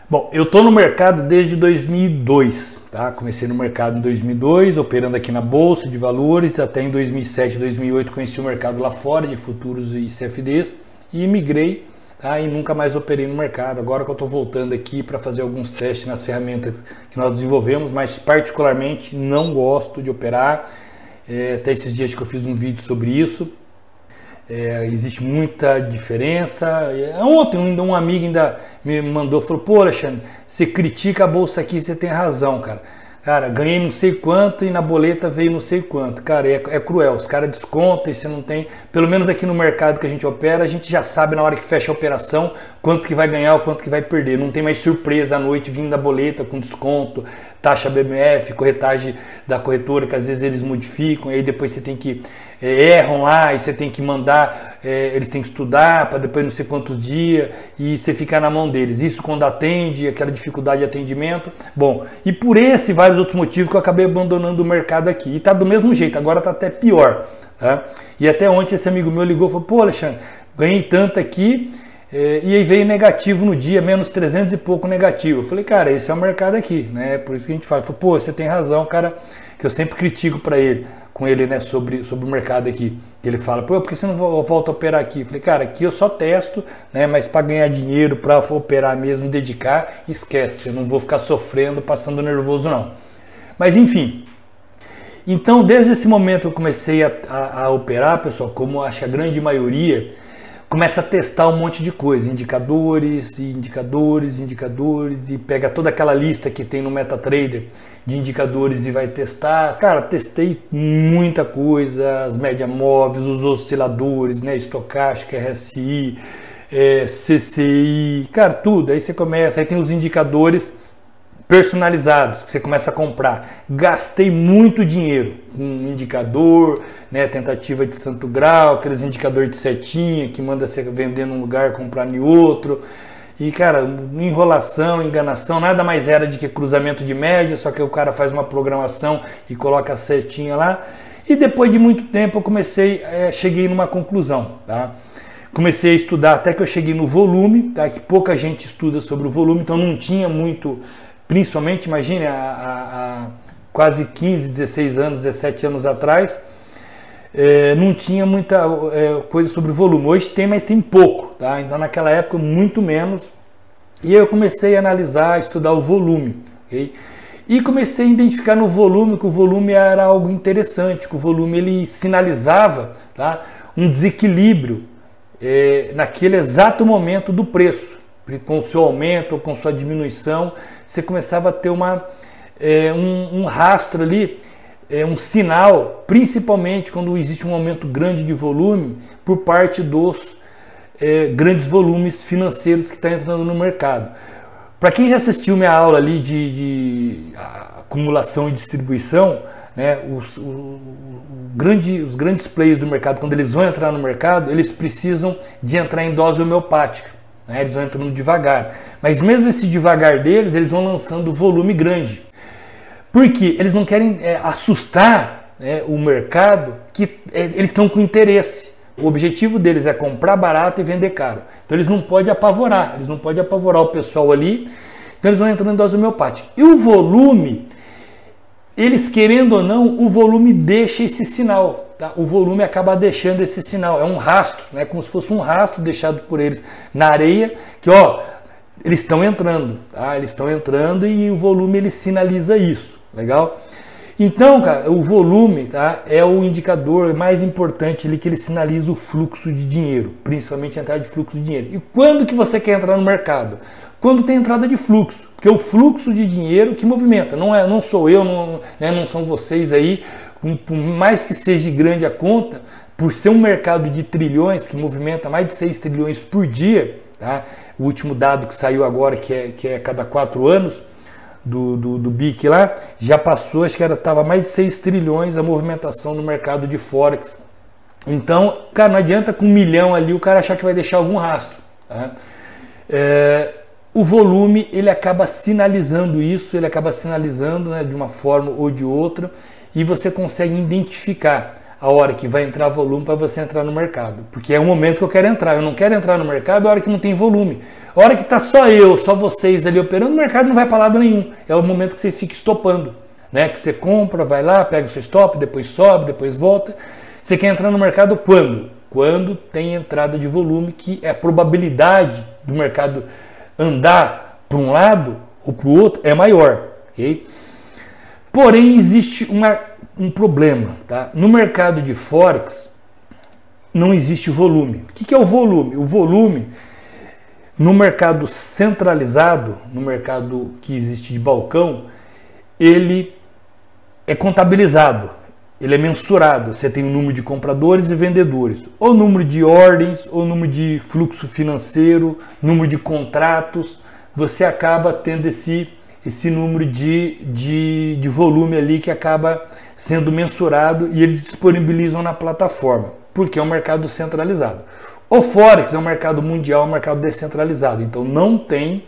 Bom, eu estou no mercado desde 2002, tá? Comecei no mercado em 2002, operando aqui na Bolsa de Valores, até em 2007, 2008 conheci o mercado lá fora de futuros e CFDs e migrei, tá? E nunca mais operei no mercado. Agora que eu estou voltando aqui para fazer alguns testes nas ferramentas que nós desenvolvemos, mas particularmente não gosto de operar. Até esses dias que eu fiz um vídeo sobre isso. Existe muita diferença. Ontem um amigo ainda me mandou, falou: pô, Alexandre, você critica a bolsa aqui, você tem razão, cara. Cara, ganhei não sei quanto e na boleta veio não sei quanto. Cara, é cruel, os caras descontam e você não tem. Pelo menos aqui no mercado que a gente opera, a gente já sabe na hora que fecha a operação quanto que vai ganhar ou quanto que vai perder. Não tem mais surpresa à noite vindo da boleta com desconto, taxa BMF, corretagem da corretora, que às vezes eles modificam, e aí depois você tem que erram lá e você tem que mandar, eles têm que estudar para depois não sei quantos dias e você ficar na mão deles. Isso quando atende, aquela dificuldade de atendimento. Bom, e por esse e vários outros motivos que eu acabei abandonando o mercado aqui. E tá do mesmo jeito, agora tá até pior. Tá? E até ontem esse amigo meu ligou e falou: pô, Alexandre, ganhei tanto aqui, e aí veio negativo no dia, menos 300 e pouco negativo. Eu falei: cara, esse é o mercado aqui, né? Por isso que a gente fala. Ele falou: pô, você tem razão, cara, que eu sempre critico com ele, né, sobre o mercado aqui. Que ele fala: pô, por que você não volta a operar aqui? Eu falei: cara, aqui eu só testo, né, mas para ganhar dinheiro, para operar mesmo, dedicar, esquece, eu não vou ficar sofrendo, passando nervoso não. Mas enfim. Então, desde esse momento que eu comecei a operar, pessoal, como acho que a grande maioria, começa a testar um monte de coisa, indicadores, e pega toda aquela lista que tem no MetaTrader de indicadores e vai testar. Cara, testei muita coisa, as médias móveis, os osciladores, né, estocástica, RSI, CCI, cara, tudo. Aí você começa, aí tem os indicadores personalizados que você começa a comprar. Gastei muito dinheiro com um indicador, né, tentativa de santo grau, aqueles indicadores de setinha que manda você vender num lugar, comprar em outro. E cara, enrolação, enganação, nada mais era de que cruzamento de média, só que o cara faz uma programação e coloca a setinha lá. E depois de muito tempo eu cheguei numa conclusão, tá? Comecei a estudar até que eu cheguei no volume, tá? Que pouca gente estuda sobre o volume, então não tinha muito. Principalmente, imagine, há quase 15, 16 anos, 17 anos atrás, não tinha muita coisa sobre volume. Hoje tem, mas tem pouco, tá? Então naquela época muito menos. E aí eu comecei a analisar, estudar o volume, ok? E comecei a identificar no volume que o volume era algo interessante, que o volume ele sinalizava, tá, um desequilíbrio naquele exato momento do preço. Com o seu aumento ou com sua diminuição, você começava a ter um rastro ali, um sinal, principalmente quando existe um aumento grande de volume por parte dos grandes volumes financeiros que estão entrando no mercado. Para quem já assistiu minha aula ali de acumulação e distribuição, né, os grandes players do mercado, quando eles vão entrar no mercado, eles precisam de entrar em dose homeopática. Eles vão entrando devagar, mas mesmo esse devagar deles, eles vão lançando volume grande. Por quê? Eles não querem assustar o mercado, que eles estão com interesse. O objetivo deles é comprar barato e vender caro. Então eles não podem apavorar, o pessoal ali, então eles vão entrando em dose homeopática. E o volume, eles querendo ou não, o volume deixa esse sinal. Tá? O volume acaba deixando esse sinal, é um rastro, né? Como se fosse um rastro deixado por eles na areia, que ó, eles estão entrando, tá? Eles estão entrando e o volume ele sinaliza isso, legal? Então, cara, o volume, tá, é o indicador mais importante ali que ele sinaliza o fluxo de dinheiro, principalmente a entrada de fluxo de dinheiro. E quando que você quer entrar no mercado? Quando tem entrada de fluxo, porque é o fluxo de dinheiro que movimenta, não sou eu, não são vocês aí. Por mais que seja grande a conta, por ser um mercado de trilhões, que movimenta mais de 6 trilhões por dia, tá? O último dado que saiu agora, que é cada 4 anos, do BIC lá, já passou, acho que estava mais de 6 trilhões a movimentação no mercado de Forex. Então, cara, não adianta com 1 milhão ali o cara achar que vai deixar algum rastro. Tá? O volume, ele acaba sinalizando isso, né, de uma forma ou de outra, e você consegue identificar a hora que vai entrar volume para você entrar no mercado. Porque é o momento que eu quero entrar. Eu não quero entrar no mercado a hora que não tem volume. A hora que está só eu, só vocês ali operando, o mercado não vai para lado nenhum. É o momento que vocês ficam estopando. Né? Que você compra, vai lá, pega o seu stop, depois sobe, depois volta. Você quer entrar no mercado quando? Quando tem entrada de volume, que é a probabilidade do mercado andar para um lado ou para o outro é maior. Okay? Porém, existe um problema. Tá? No mercado de Forex, não existe volume. O que é o volume? O volume, no mercado centralizado, no mercado que existe de balcão, ele é contabilizado, ele é mensurado. Você tem o número de compradores e vendedores, ou número de ordens, ou número de fluxo financeiro, número de contratos. Você acaba tendo esse número de volume ali que acaba sendo mensurado e eles disponibilizam na plataforma, porque é um mercado centralizado. O Forex é um mercado mundial, um mercado descentralizado, então não tem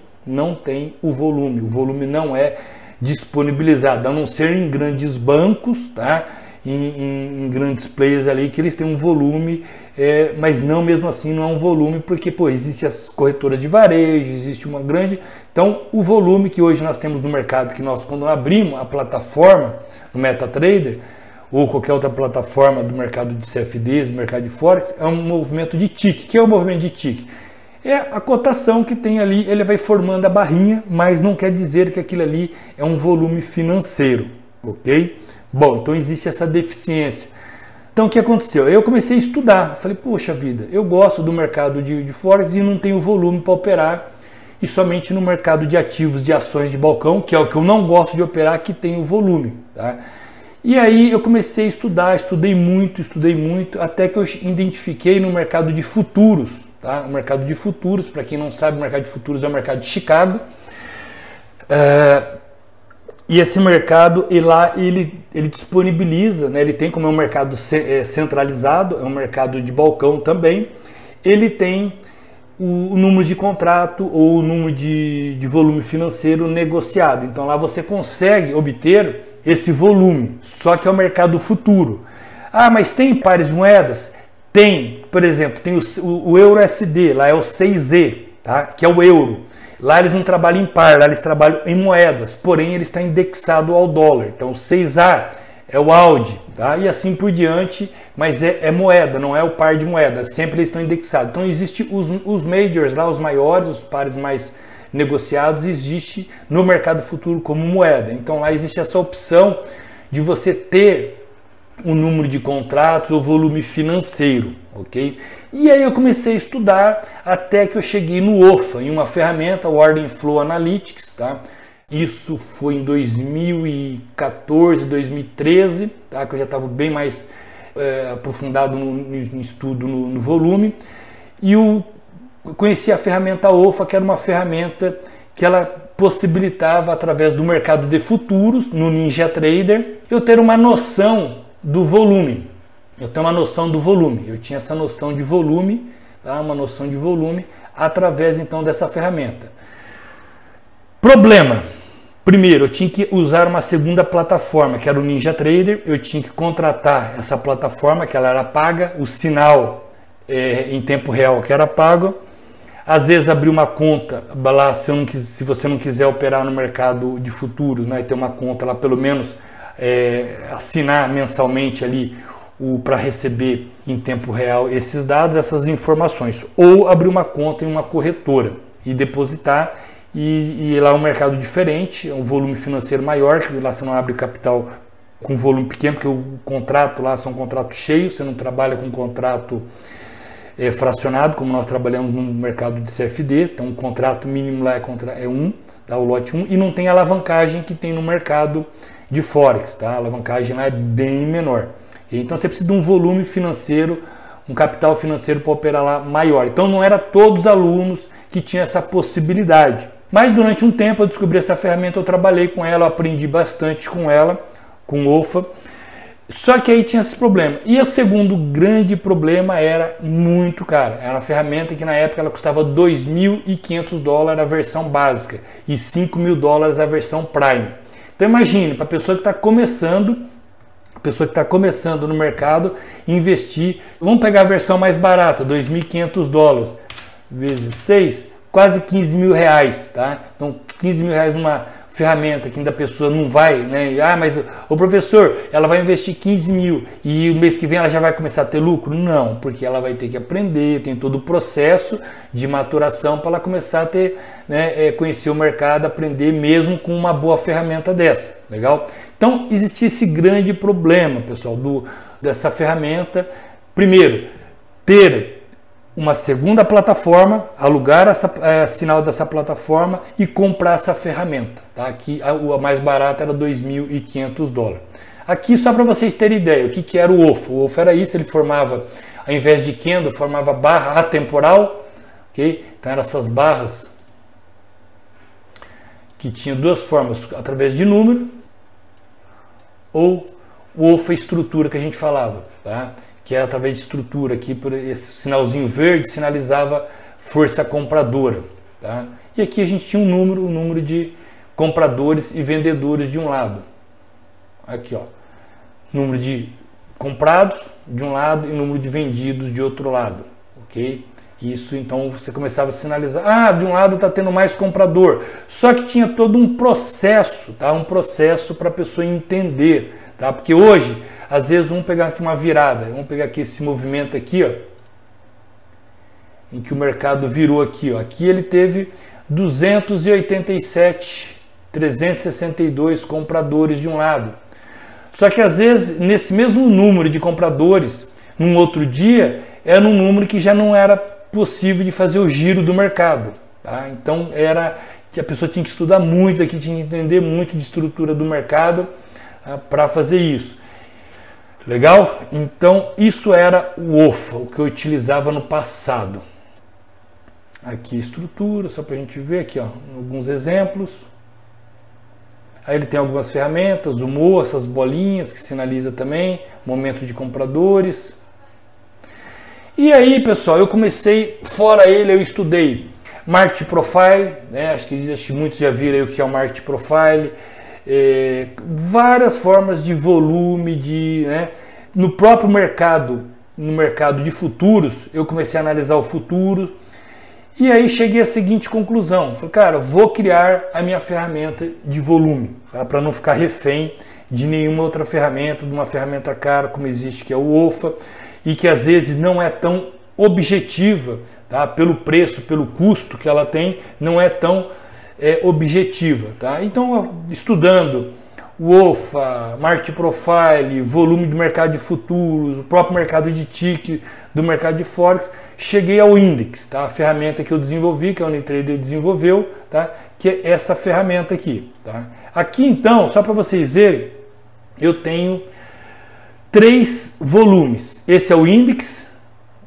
o volume não é disponibilizado, a não ser em grandes bancos, tá? Em grandes players ali que eles têm um volume, mas não, mesmo assim não é um volume, porque existe as corretoras de varejo, existe uma grande... Então o volume que hoje nós temos no mercado, que nós quando abrimos a plataforma, no MetaTrader, ou qualquer outra plataforma do mercado de CFDs, do mercado de Forex, é um movimento de TIC. O que é o movimento de TIC? É a cotação que tem ali, ele vai formando a barrinha, mas não quer dizer que aquilo ali é um volume financeiro, ok? Bom, então existe essa deficiência. Então o que aconteceu? Eu comecei a estudar, falei, poxa vida, eu gosto do mercado de Forex e não tenho volume para operar, e somente no mercado de ativos, de ações de balcão, que é o que eu não gosto de operar, que tem o volume, tá? E aí eu comecei a estudar, estudei muito, até que eu identifiquei no mercado de futuros, tá? O mercado de futuros, para quem não sabe, o mercado de futuros é o mercado de Chicago. E esse mercado, ele disponibiliza, né? Ele tem, como é um mercado centralizado, é um mercado de balcão também, ele tem o número de contrato ou o número de volume financeiro negociado. Então lá você consegue obter esse volume, só que é o mercado futuro. Ah, mas tem pares de moedas? Tem, por exemplo, tem o EURUSD, lá é o 6E, tá? Que é o euro. Lá eles não trabalham em par, lá eles trabalham em moedas, porém ele está indexado ao dólar. Então o 6A é o AUD, tá? E assim por diante, mas é moeda, não é o par de moedas, sempre eles estão indexados. Então existem os majors lá, os maiores, os pares mais negociados, existe no mercado futuro como moeda. Então lá existe essa opção de você ter um número de contratos ou volume financeiro, ok? E aí eu comecei a estudar até que eu cheguei no OFA, em uma ferramenta, o Order Flow Analytics, tá? Isso foi em 2014, 2013, tá? Que eu já estava bem mais aprofundado no estudo, no volume, e eu conheci a ferramenta OFA, que era uma ferramenta que ela possibilitava, através do mercado de futuros, no NinjaTrader, eu ter uma noção do volume. Eu tenho uma noção do volume. Eu tinha essa noção de volume, tá? Uma noção de volume através então dessa ferramenta. Problema. Primeiro, eu tinha que usar uma segunda plataforma, que era o NinjaTrader. Eu tinha que contratar essa plataforma, que ela era paga, o sinal em tempo real que era pago. Às vezes abrir uma conta lá, se você não quiser operar no mercado de futuros, né, ter uma conta lá, pelo menos assinar mensalmente ali para receber em tempo real esses dados, essas informações, ou abrir uma conta em uma corretora e depositar, e lá é um mercado diferente, é um volume financeiro maior, que lá você não abre capital com volume pequeno, porque o contrato lá são contratos cheios, você não trabalha com contrato fracionado, como nós trabalhamos no mercado de CFDs, então o contrato mínimo lá é 1, tá, o lote 1, e não tem a alavancagem que tem no mercado de Forex, tá? A alavancagem lá é bem menor. Então você precisa de um volume financeiro, um capital financeiro para operar lá maior. Então não era todos os alunos que tinham essa possibilidade. Mas durante um tempo eu descobri essa ferramenta, eu trabalhei com ela, eu aprendi bastante com ela, com o OFA. Só que aí tinha esse problema. E o segundo grande problema era muito caro. Era uma ferramenta que na época ela custava $2.500 a versão básica e $5.000 a versão Prime. Então imagine, para a pessoa que está começando, pessoa que está começando no mercado investir. Vamos pegar a versão mais barata, $2.500 vezes 6, quase 15 mil reais, tá? Então 15 mil reais numa ferramenta que ainda a pessoa não vai, né? Ah, mas o professor, ela vai investir 15 mil e o mês que vem ela já vai começar a ter lucro? Não, porque ela vai ter que aprender, tem todo o processo de maturação para ela começar a ter, né, conhecer o mercado, aprender mesmo com uma boa ferramenta dessa, legal? Então existe esse grande problema, pessoal, dessa ferramenta. Primeiro, ter uma segunda plataforma, alugar sinal dessa plataforma e comprar essa ferramenta. Tá? Aqui a mais barata era $2.500. Aqui só para vocês terem ideia, o que era o OFA? O OFA era isso, ele formava, ao invés de candle, formava barra atemporal. Okay? Então eram essas barras que tinham duas formas, através de número ou o OFA estrutura que a gente falava. Tá? Que é através de estrutura, aqui por esse sinalzinho verde sinalizava força compradora, tá? E aqui a gente tinha um número de compradores e vendedores de um lado. Aqui, ó, número de comprados de um lado e número de vendidos de outro lado, ok? Isso, então você começava a sinalizar, ah, de um lado está tendo mais comprador, só que tinha todo um processo, tá? Um processo para a pessoa entender, tá? Porque hoje, às vezes, vamos pegar aqui uma virada, vamos pegar aqui esse movimento aqui, ó, em que o mercado virou aqui, ó. Aqui ele teve 287, 362 compradores de um lado. Só que às vezes, nesse mesmo número de compradores, num outro dia, era um número que já não era possível de fazer o giro do mercado, tá? Então era que a pessoa tinha que estudar muito, aqui tinha que entender muito de estrutura do mercado, tá? Para fazer isso. Legal? Então isso era o OFA, o que eu utilizava no passado. Aqui estrutura, só para a gente ver aqui, ó, alguns exemplos. Aí ele tem algumas ferramentas, o MO, essas bolinhas que sinaliza também, momento de compradores. E aí, pessoal, eu comecei, fora ele, eu estudei Market Profile, né? Acho que muitos já viram aí o que é o Market Profile, várias formas de volume, né? No próprio mercado, no mercado de futuros, eu comecei a analisar o futuro, e aí cheguei à seguinte conclusão, falei, cara, vou criar a minha ferramenta de volume, tá? Para não ficar refém de nenhuma outra ferramenta, de uma ferramenta cara como existe, que é o OFA, e que às vezes não é tão objetiva, tá? Pelo preço, pelo custo que ela tem, não é tão objetiva. Tá? Então, estudando o OFA, Market Profile, volume do mercado de futuros, o próprio mercado de TIC, do mercado de Forex, cheguei ao Index, tá? A ferramenta que eu desenvolvi, que a Unitrader desenvolveu, tá? Que é essa ferramenta aqui. Tá? Aqui, então, só para vocês verem, eu tenho 3 volumes. Esse é o Index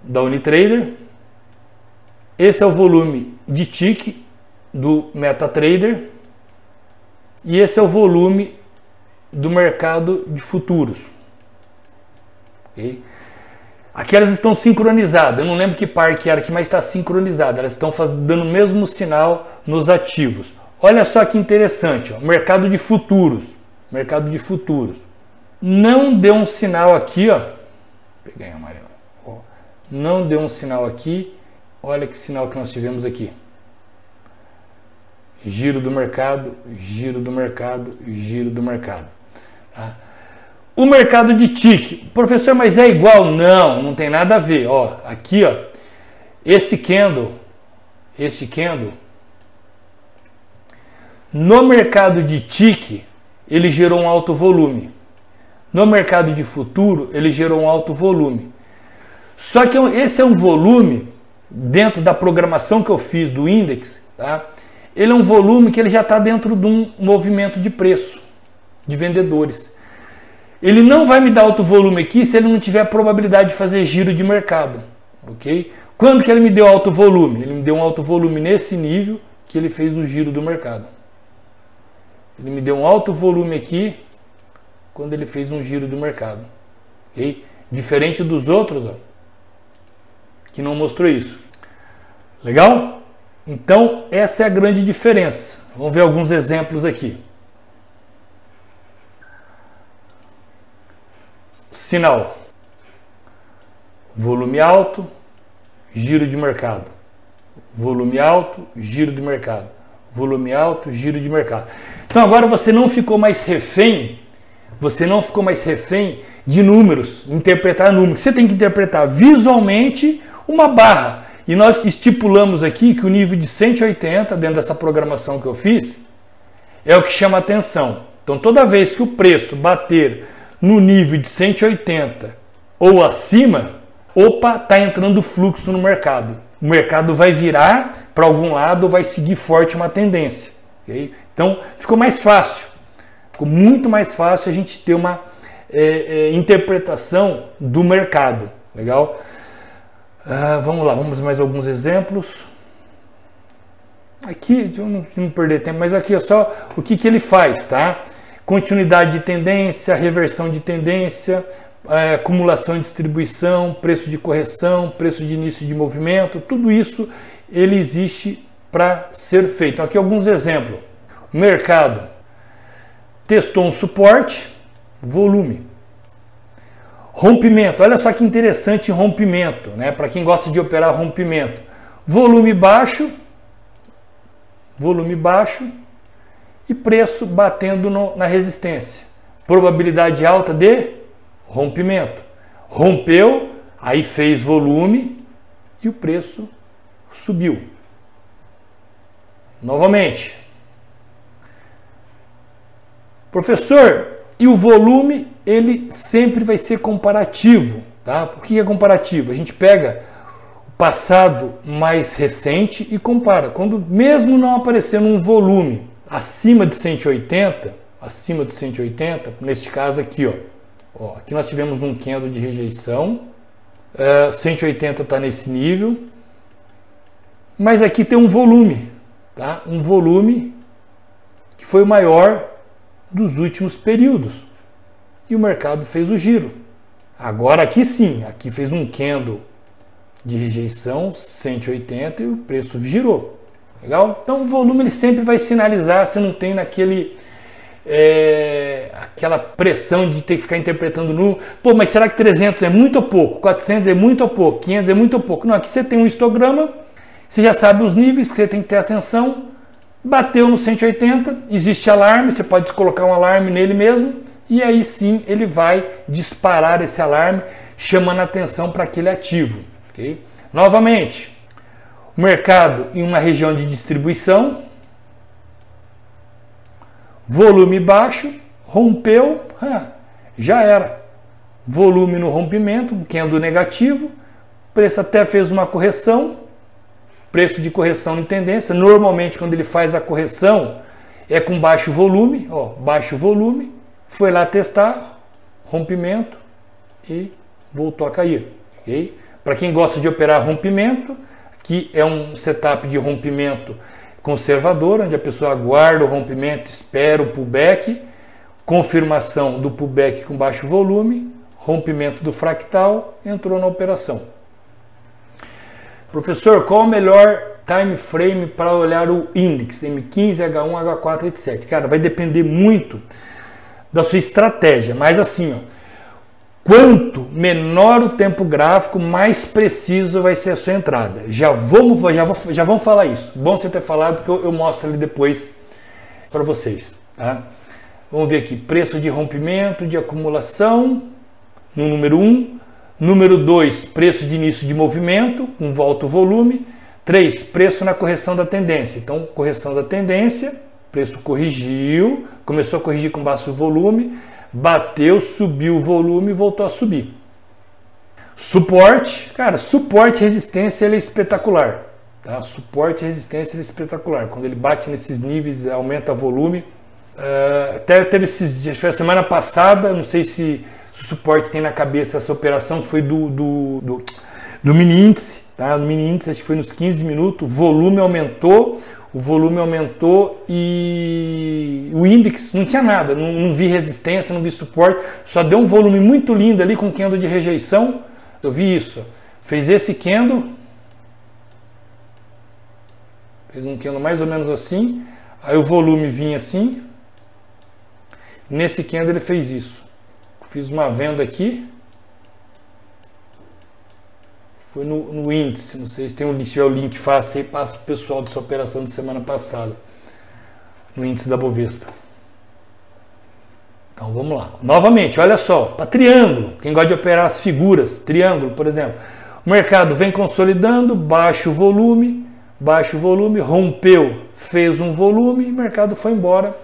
da Unitrader, esse é o volume de TIC do MetaTrader e esse é o volume do mercado de futuros. Okay? Aqui elas estão sincronizadas, eu não lembro que par que era aqui, mas está sincronizada, elas estão dando o mesmo sinal nos ativos. Olha só que interessante, ó, mercado de futuros, não deu um sinal aqui, ó. Peguei amarelo. Ó, não deu um sinal aqui. Olha que sinal que nós tivemos aqui. Giro do mercado, giro do mercado, giro do mercado. Tá? O mercado de TIC, professor, mas é igual? Não, não tem nada a ver. Ó, aqui, ó, esse candle, no mercado de TIC, ele gerou um alto volume. No mercado de futuro, ele gerou um alto volume. Só que esse é um volume, dentro da programação que eu fiz do Index, tá? Ele é um volume que ele já está dentro de um movimento de preço, de vendedores. Ele não vai me dar alto volume aqui se ele não tiver a probabilidade de fazer giro de mercado. Ok? Quando que ele me deu alto volume? Ele me deu um alto volume nesse nível que ele fez o giro do mercado. Ele me deu um alto volume aqui quando ele fez um giro do mercado. Okay? Diferente dos outros, ó, que não mostrou isso. Legal? Então, essa é a grande diferença. Vamos ver alguns exemplos aqui. sinal. Volume alto, giro de mercado. Volume alto, giro de mercado. Volume alto, giro de mercado. Então agora você não ficou mais refém, de números, interpretar números. Você tem que interpretar visualmente uma barra. E nós estipulamos aqui que o nível de 180, dentro dessa programação que eu fiz, é o que chama atenção. Então toda vez que o preço bater no nível de 180 ou acima, opa, está entrando fluxo no mercado. O mercado vai virar para algum lado ou vai seguir forte uma tendência. Okay? Então ficou mais fácil, ficou muito mais fácil a gente ter uma interpretação do mercado. Legal? Vamos lá, vamos mais alguns exemplos. Aqui, eu não perder tempo, mas aqui é só o que ele faz, tá? Continuidade de tendência, reversão de tendência, acumulação e distribuição, preço de correção, preço de início de movimento, tudo isso ele existe para ser feito. Então, aqui alguns exemplos. O mercado testou um suporte, volume. Rompimento, olha só que interessante rompimento, né? Para quem gosta de operar rompimento. Volume baixo e preço batendo na resistência. Probabilidade alta de rompimento. Rompeu, aí fez volume e o preço subiu. Novamente. Professor, e o volume, ele sempre vai ser comparativo, tá? Por que é comparativo? A gente pega o passado mais recente e compara. Quando mesmo não aparecendo um volume acima de 180, neste caso aqui, ó, aqui nós tivemos um candle de rejeição, 180 está nesse nível, mas aqui tem um volume, tá? Um volume que foi o maior dos últimos períodos. E o mercado fez o giro. Agora aqui sim, aqui fez um candle de rejeição, 180, e o preço girou. Legal? Então o volume ele sempre vai sinalizar, você não tem aquela pressão de ter que ficar interpretando no... Pô, mas será que 300 é muito ou pouco? 400 é muito ou pouco? 500 é muito ou pouco? Não, aqui você tem um histograma, você já sabe os níveis que você tem que ter atenção. Bateu no 180, existe alarme, você pode colocar um alarme nele mesmo, e aí sim ele vai disparar esse alarme, chamando a atenção para aquele ativo. Okay? Novamente, o mercado em uma região de distribuição, volume baixo, rompeu, já era. Volume no rompimento, um candle negativo, o preço até fez uma correção, preço de correção em tendência. Normalmente quando ele faz a correção é com baixo volume, foi lá testar, rompimento e voltou a cair. Okay? Para quem gosta de operar rompimento, aqui é um setup de rompimento conservador, onde a pessoa aguarda o rompimento, espera o pullback, confirmação do pullback com baixo volume, rompimento do fractal, entrou na operação. Professor, qual o melhor time frame para olhar o índice M15, H1, H4, etc? Cara, vai depender muito da sua estratégia, mas assim, quanto menor o tempo gráfico, mais preciso vai ser a sua entrada. Já vamos falar isso. Bom você ter falado, porque eu mostro ali depois para vocês. Tá? Vamos ver aqui, preço de rompimento, de acumulação, no número 1. Número 2, preço de início de movimento, com volta ao volume. 3, preço na correção da tendência. Então, correção da tendência, preço corrigiu, começou a corrigir com baixo volume, bateu, subiu o volume e voltou a subir. Suporte, cara, suporte e resistência ele é espetacular. Tá? Suporte e resistência ele é espetacular. Quando ele bate nesses níveis, aumenta o volume. Até teve esses dias, foi a semana passada, não sei se o suporte tem na cabeça essa operação, que foi do mini índice, tá? Do mini índice, acho que foi nos 15 minutos, o volume aumentou e o índice não tinha nada, não vi resistência, não vi suporte, só deu um volume muito lindo ali com candle de rejeição. Eu vi isso, fez esse candle, fez um candle mais ou menos assim, aí o volume vinha assim, nesse candle ele fez isso. fiz uma venda aqui. Foi no índice, não sei se tem se tiver o link fácil aí, passa para o pessoal dessa operação de semana passada. No índice da Bovespa. Então vamos lá. Novamente, olha só, para triângulo, quem gosta de operar as figuras, triângulo, por exemplo, o mercado vem consolidando, baixo volume, rompeu, fez um volume, o mercado foi embora,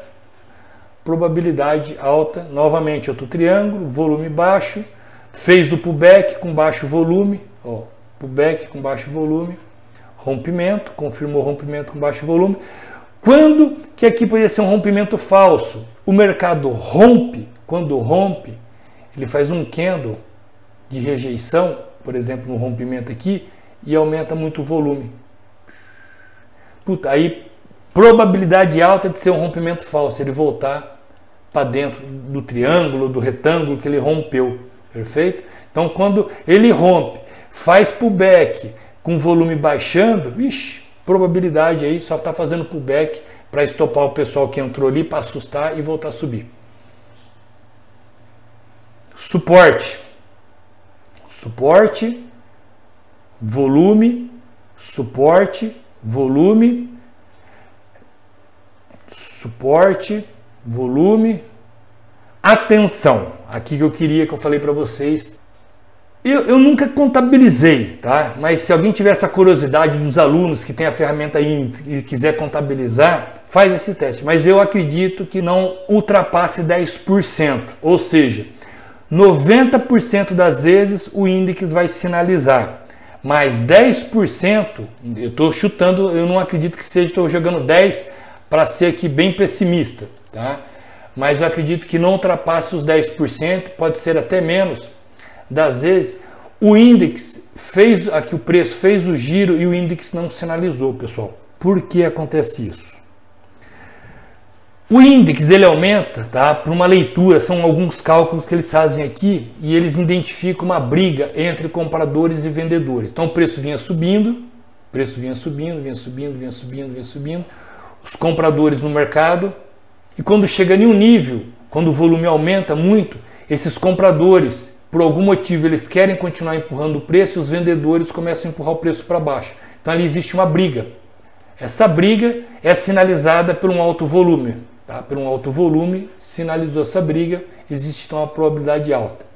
probabilidade alta, novamente outro triângulo, volume baixo, fez o pullback com baixo volume, ó, pullback com baixo volume, rompimento, confirmou rompimento com baixo volume. Quando que aqui poderia ser um rompimento falso? O mercado rompe, quando rompe, ele faz um candle de rejeição, por exemplo, no rompimento aqui, e aumenta muito o volume. Puta, aí probabilidade alta de ser um rompimento falso, ele voltar para dentro do triângulo, do retângulo que ele rompeu, perfeito? Então quando ele rompe, faz pullback com volume baixando, vixe, probabilidade aí, só está fazendo pullback para estopar o pessoal que entrou ali, para assustar e voltar a subir. Suporte, volume, suporte, volume, atenção, aqui que eu queria que eu falei para vocês. Eu nunca contabilizei, tá? Mas se alguém tiver essa curiosidade dos alunos que tem a ferramenta aí e quiser contabilizar, faz esse teste. Mas eu acredito que não ultrapasse 10%. Ou seja, 90% das vezes o índice vai sinalizar. Mas 10%, eu estou chutando, eu não acredito que seja, estou jogando 10 para ser aqui bem pessimista, tá? Mas eu acredito que não ultrapasse os 10%, pode ser até menos. Das vezes, o índice fez, aqui o preço fez o giro e o índice não sinalizou, pessoal. Por que acontece isso? O índice ele aumenta, tá? Por uma leitura, são alguns cálculos que eles fazem aqui e eles identificam uma briga entre compradores e vendedores. Então o preço vinha subindo, os compradores no mercado, e quando chega em um nível, quando o volume aumenta muito, esses compradores, por algum motivo, eles querem continuar empurrando o preço e os vendedores começam a empurrar o preço para baixo. Então ali existe uma briga. Essa briga é sinalizada por um alto volume. Tá? Por um alto volume, sinalizou essa briga, existe então uma probabilidade alta.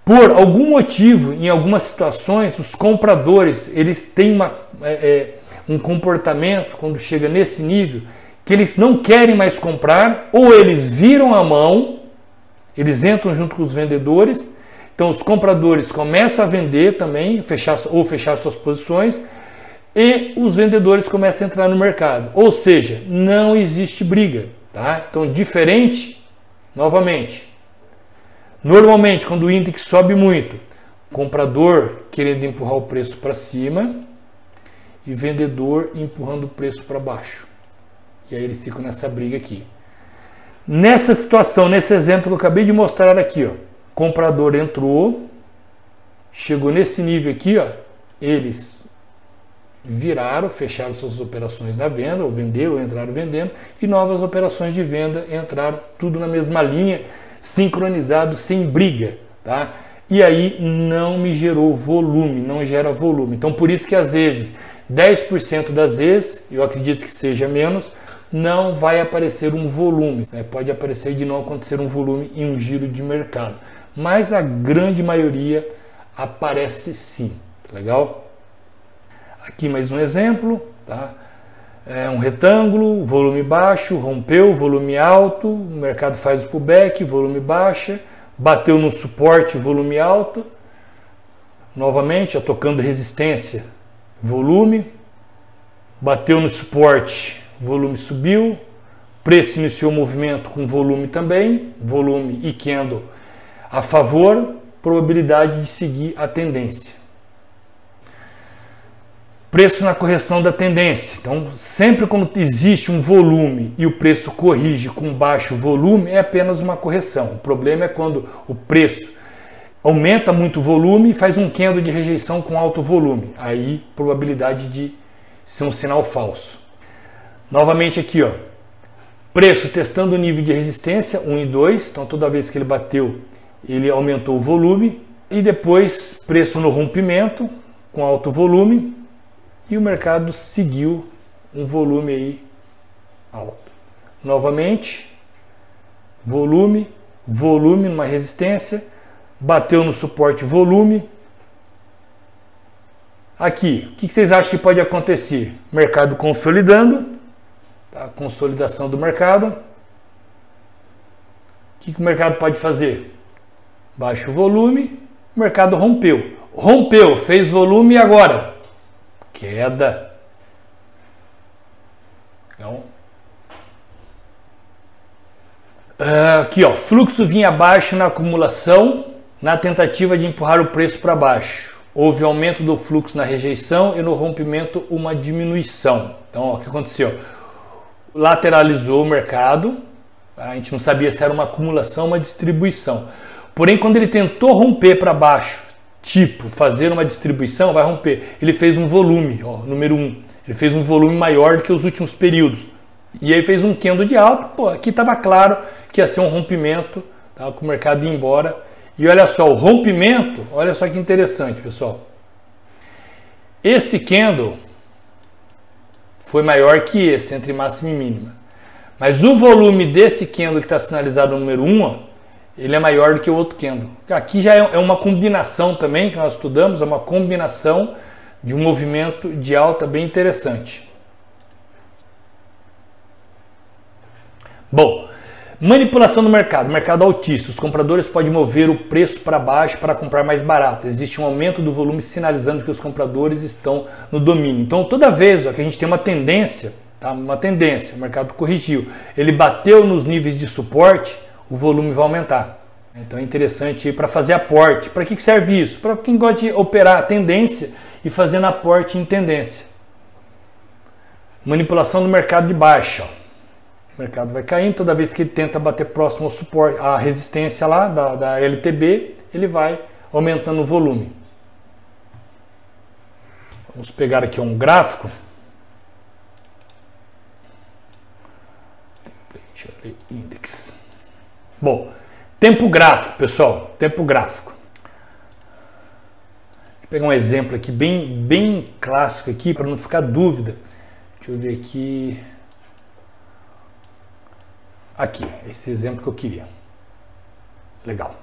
Por algum motivo, em algumas situações, os compradores eles têm um comportamento, quando chega nesse nível, que eles não querem mais comprar, ou eles viram a mão, eles entram junto com os vendedores. Então os compradores começam a vender também, fechar suas posições, e os vendedores começam a entrar no mercado. Ou seja, não existe briga. Tá? Então, diferente, novamente, normalmente quando o índice sobe muito, comprador querendo empurrar o preço para cima e vendedor empurrando o preço para baixo. E aí eles ficam nessa briga aqui. Nessa situação, nesse exemplo que eu acabei de mostrar aqui, ó, comprador entrou, chegou nesse nível aqui, ó, eles viraram, fecharam suas operações na venda, ou venderam, ou entraram vendendo, e novas operações de venda entraram, tudo na mesma linha, sincronizado, sem briga, tá? E aí não me gerou volume, não gera volume. Então por isso que às vezes, 10% das vezes, eu acredito que seja menos, não vai aparecer um volume, né? Pode aparecer de não acontecer um volume em um giro de mercado, mas a grande maioria aparece sim, tá legal? Aqui mais um exemplo, tá? É um retângulo, volume baixo, rompeu, volume alto, o mercado faz o pullback, volume baixa, bateu no suporte, volume alto, novamente, já tocando resistência, volume, bateu no suporte, volume subiu, preço iniciou o movimento com volume também, volume e candle a favor, probabilidade de seguir a tendência. Preço na correção da tendência. Então, sempre quando existe um volume e o preço corrige com baixo volume, é apenas uma correção. O problema é quando o preço aumenta muito o volume e faz um candle de rejeição com alto volume. Aí, probabilidade de ser um sinal falso. Novamente aqui, ó. Preço testando o nível de resistência, 1 e 2. Então, toda vez que ele bateu ele aumentou o volume e depois preço no rompimento com alto volume e o mercado seguiu um volume aí alto. Novamente, volume, numa resistência, bateu no suporte volume. Aqui, o que vocês acham que pode acontecer? Mercado consolidando, tá? Consolidação do mercado. O que o mercado pode fazer? Baixa o volume, o mercado rompeu. Rompeu, fez volume e agora? Queda. Então, aqui, ó, fluxo vinha abaixo na acumulação, na tentativa de empurrar o preço para baixo. Houve aumento do fluxo na rejeição e no rompimento uma diminuição. Então, ó, o que aconteceu? Lateralizou o mercado, tá? A gente não sabia se era uma acumulação ou uma distribuição. Porém, quando ele tentou romper para baixo, tipo fazer uma distribuição, vai romper. Ele fez um volume, ó, número 1. Ele fez um volume maior do que os últimos períodos. E aí fez um candle de alta. Pô, aqui estava claro que ia ser um rompimento, tá? Com o mercado ir embora. E olha só, o rompimento, olha só que interessante, pessoal. Esse candle foi maior que esse, entre máxima e mínima. Mas o volume desse candle que está sinalizado no número 1, ó, ele é maior do que o outro candle. Aqui já é uma combinação também, que nós estudamos, é uma combinação de um movimento de alta bem interessante. Bom, manipulação do mercado altista. Os compradores podem mover o preço para baixo para comprar mais barato. Existe um aumento do volume sinalizando que os compradores estão no domínio. Então, toda vez ó, que a gente tem uma tendência, tá? O mercado corrigiu, ele bateu nos níveis de suporte, o volume vai aumentar. Então é interessante para fazer aporte. Para que serve isso? Para quem gosta de operar a tendência e fazendo aporte em tendência. Manipulação do mercado de baixa. Ó. O mercado vai caindo, toda vez que ele tenta bater próximo ao suporte, à resistência lá da LTB, ele vai aumentando o volume. Vamos pegar aqui um gráfico. Index. Bom, tempo gráfico, pessoal, tempo gráfico. Vou pegar um exemplo aqui bem clássico aqui para não ficar dúvida. Deixa eu ver aqui. Aqui, esse exemplo que eu queria. Legal.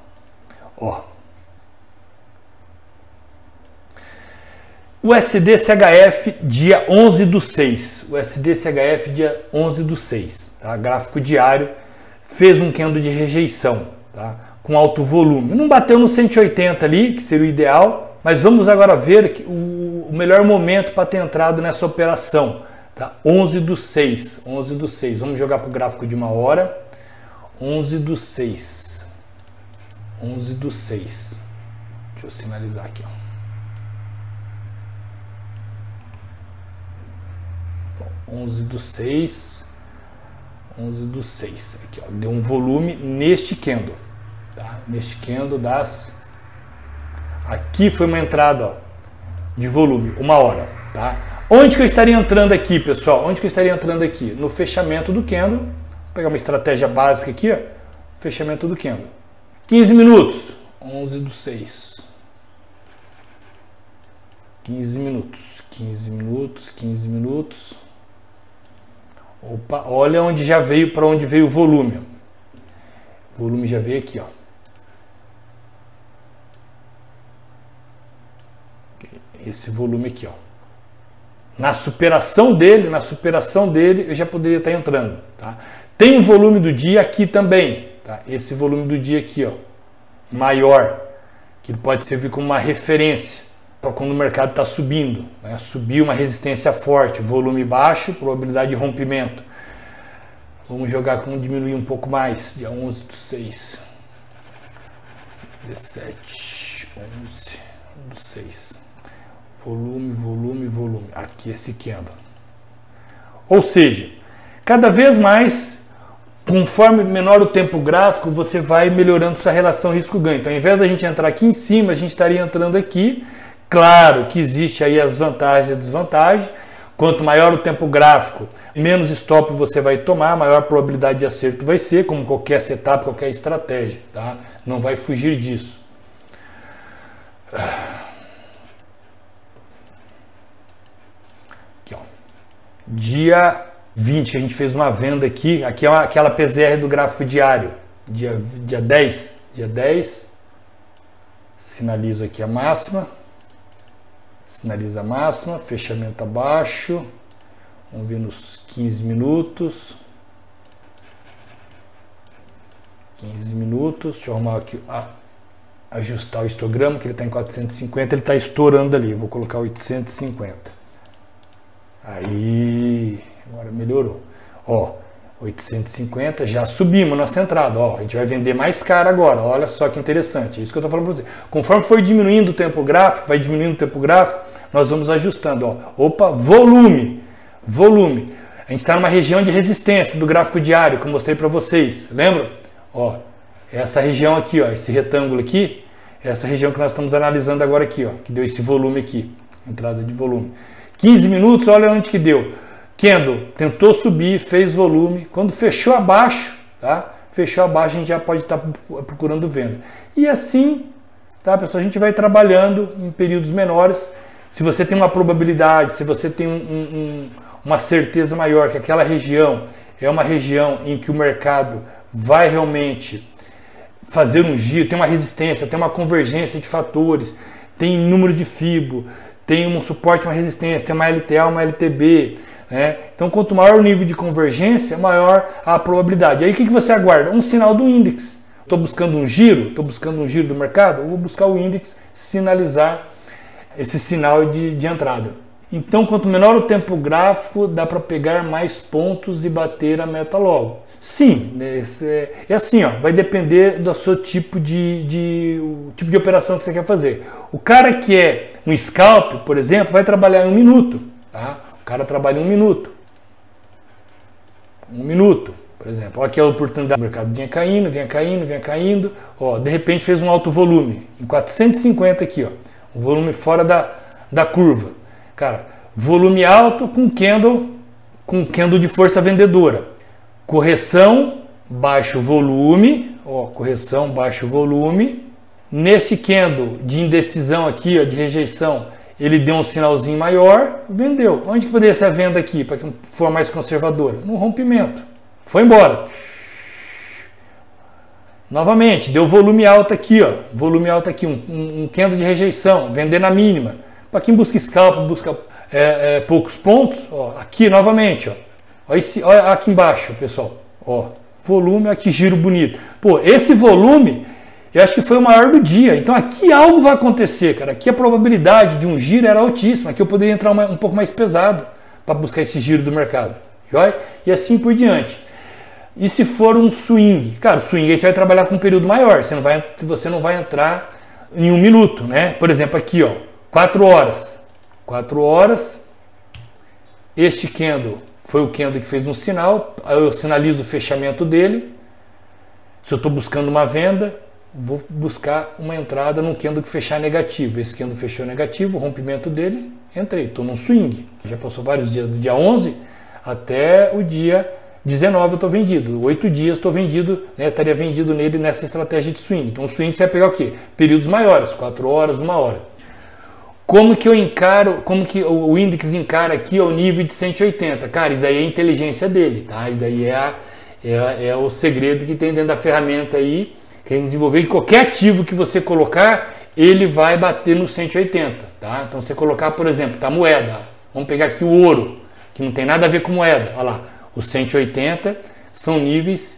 Ó. USD-CHF dia 11/6. USD-CHF dia 11/6. Tá? Gráfico diário. Fez um candle de rejeição. Tá? Com alto volume. Não bateu no 180 ali, que seria o ideal. Mas vamos agora ver o melhor momento para ter entrado nessa operação. Tá? 11/6. 11/6. Vamos jogar para o gráfico de uma hora. 11/6. 11/6. Deixa eu sinalizar aqui. Ó. 11/6. 11/6. Aqui, ó. Deu um volume neste candle. Tá? Neste candle das... Aqui foi uma entrada ó, de volume. Uma hora. Tá? Onde que eu estaria entrando aqui, pessoal? Onde que eu estaria entrando aqui? No fechamento do candle. Vou pegar uma estratégia básica aqui, ó. Fechamento do candle. 15 minutos. 11/6. 15 minutos. 15 minutos. 15 minutos. Opa, olha onde já veio, para onde veio o volume. O volume já veio aqui, ó. Esse volume aqui, ó. Na superação dele, eu já poderia estar entrando, tá? Tem o volume do dia aqui também, tá? Esse volume do dia aqui, ó, maior, que pode servir como uma referência para quando o mercado está subindo, né? Subiu uma resistência forte, volume baixo, probabilidade de rompimento. Vamos jogar com diminuir um pouco mais, dia 11/6, 17, 11/6. Volume. Aqui esse candle. Ou seja, cada vez mais, conforme menor o tempo gráfico, você vai melhorando sua relação risco-ganho. Então, ao invés da gente entrar aqui em cima, a gente estaria entrando aqui. Claro que existe aí as vantagens e desvantagens. Quanto maior o tempo gráfico, menos stop você vai tomar, maior probabilidade de acerto vai ser, como qualquer setup, qualquer estratégia, tá? Não vai fugir disso. Aqui, ó. Dia 20, que a gente fez uma venda aqui. Aqui é aquela PZR do gráfico diário. Dia 10. Dia 10. Sinalizo aqui a máxima. Sinaliza a máxima. Fechamento abaixo. Vamos ver nos 15 minutos. 15 minutos. Deixa eu arrumar aqui, ajustar o histograma, que ele está em 450. Ele está estourando ali. Vou colocar 850. Aí, agora melhorou. Ó, 850, já subimos nossa entrada. Ó, a gente vai vender mais caro agora. Olha só que interessante. É isso que eu estou falando para você. Conforme for diminuindo o tempo gráfico, vai diminuindo o tempo gráfico, nós vamos ajustando. Ó. Opa, volume. Volume. A gente está numa região de resistência do gráfico diário, que eu mostrei para vocês. Lembra? Ó, essa região aqui, ó, esse retângulo aqui, essa região que nós estamos analisando agora aqui, ó, que deu esse volume aqui. Entrada de volume. 15 minutos, olha onde que deu. Candle tentou subir, fez volume. Quando fechou abaixo, tá? Fechou abaixo, a gente já pode estar procurando venda. E assim, tá, pessoal? A gente vai trabalhando em períodos menores. Se você tem uma probabilidade, se você tem uma certeza maior que aquela região é uma região em que o mercado vai realmente fazer um giro, tem uma resistência, tem uma convergência de fatores, tem número de FIBO, tem um suporte, uma resistência, tem uma LTA, uma LTB, né? Então, quanto maior o nível de convergência, maior a probabilidade. Aí, o que você aguarda? Um sinal do índice. Estou buscando um giro? Estou buscando um giro do mercado? Eu vou buscar o índice sinalizar esse sinal de entrada. Então, quanto menor o tempo gráfico, dá para pegar mais pontos e bater a meta logo. Sim, é assim, ó, vai depender do seu tipo de operação que você quer fazer. O cara que é um scalp, por exemplo, vai trabalhar em 1 minuto. Tá? O cara trabalha em 1 minuto. 1 minuto, por exemplo. Olha aqui a oportunidade. O mercado vinha caindo, vinha caindo, vinha caindo. Ó, de repente fez um alto volume. Em 450 aqui, ó. Um volume fora da curva. Cara, volume alto com candle de força vendedora. Correção, baixo volume, ó, correção, baixo volume. Neste candle de indecisão aqui, ó, de rejeição, ele deu um sinalzinho maior, vendeu. Onde que poderia ser a venda aqui, para que for mais conservadora? No rompimento. Foi embora. Novamente, deu volume alto aqui, ó, volume alto aqui, um candle de rejeição, vender na mínima. Para quem busca scalp, busca poucos pontos, ó, aqui novamente, ó. Olha aqui embaixo, pessoal. Ó, volume, olha que giro bonito. Pô, esse volume, eu acho que foi o maior do dia. Então aqui algo vai acontecer, cara. Aqui a probabilidade de um giro era altíssima. Aqui eu poderia entrar um pouco mais pesado para buscar esse giro do mercado. Joia? E assim por diante. E se for um swing? Cara, o swing aí você vai trabalhar com um período maior. Você não vai entrar em 1 minuto, né? Por exemplo, aqui, ó, 4 horas. 4 horas. Este candle foi o candle que fez um sinal, eu sinalizo o fechamento dele. Se eu estou buscando uma venda, vou buscar uma entrada num candle que fechar negativo. Esse candle fechou negativo, o rompimento dele, entrei, estou num swing. Já passou vários dias, do dia 11 até o dia 19 eu estou vendido. 8 dias estou vendido, né, estaria vendido nele nessa estratégia de swing. Então o swing você vai pegar o quê? Períodos maiores, 4 horas, 1 hora. Como que eu encaro, como que o índice encara aqui ao nível de 180? Cara, isso aí é a inteligência dele, tá? Isso daí é o segredo que tem dentro da ferramenta aí, que a gente desenvolveu. E qualquer ativo que você colocar, ele vai bater no 180, tá? Então, você colocar, por exemplo, tá, moeda. Vamos pegar aqui o ouro, que não tem nada a ver com moeda. Olha lá, os 180 são níveis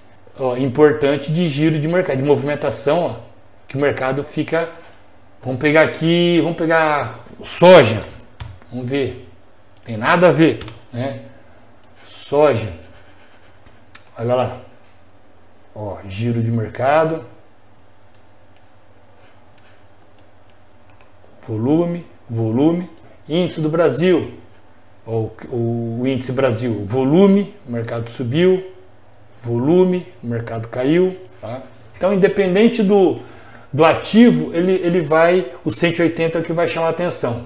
importantes de giro de mercado, de movimentação, ó, que o mercado fica... Vamos pegar aqui, vamos pegar soja, vamos ver, tem nada a ver, né? Soja, olha lá, ó, giro de mercado, volume, índice do Brasil, ó, o índice Brasil, volume, o mercado subiu, volume, o mercado caiu, tá? Então, independente do ativo, ele vai, o 180 é o que vai chamar a atenção.